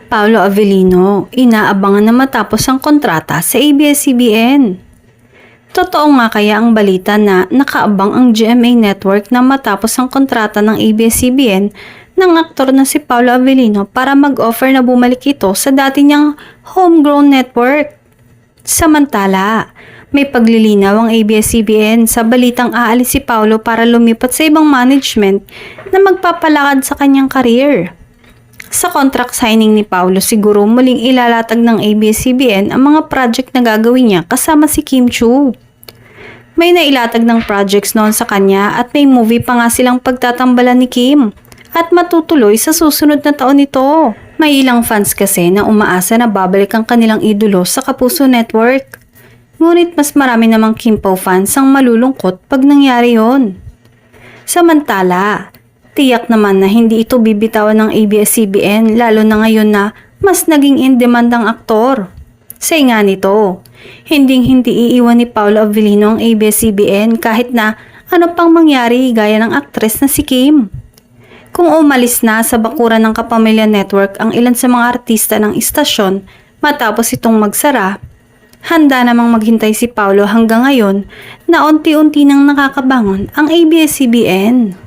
Paolo Avellino, inaabangan na matapos ang kontrata sa ABS-CBN. Totoo nga kaya ang balita na nakaabang ang GMA Network na matapos ang kontrata ng ABS-CBN ng aktor na si Paolo Avellino para mag-offer na bumalik ito sa dati niyang homegrown network. Samantala, may paglilinaw ang ABS-CBN sa balitang aalis si Paolo para lumipat sa ibang management na magpapalakad sa kanyang career. Sa contract signing ni Paolo, siguro muling ilalatag ng ABS-CBN ang mga project na gagawin niya kasama si Kim Chiu. May nailatag ng projects noon sa kanya at may movie pa nga silang pagtatambalan ni Kim at matutuloy sa susunod na taon nito. May ilang fans kasi na umaasa na babalik ang kanilang idolo sa Kapuso Network. Ngunit mas marami namang Kim Pao fans ang malulungkot pag nangyari yon. Samantala, tiyak naman na hindi ito bibitawan ng ABS-CBN lalo na ngayon na mas naging in-demand ang aktor. Say nga nito, hindi iiwan ni Paolo Avellino ang ABS-CBN kahit na ano pang mangyari gaya ng aktres na si Kim. Kung umalis na sa bakuran ng Kapamilya Network ang ilan sa mga artista ng istasyon matapos itong magsara, handa namang maghintay si Paolo hanggang ngayon na unti-unti nang nakakabangon ang ABS-CBN.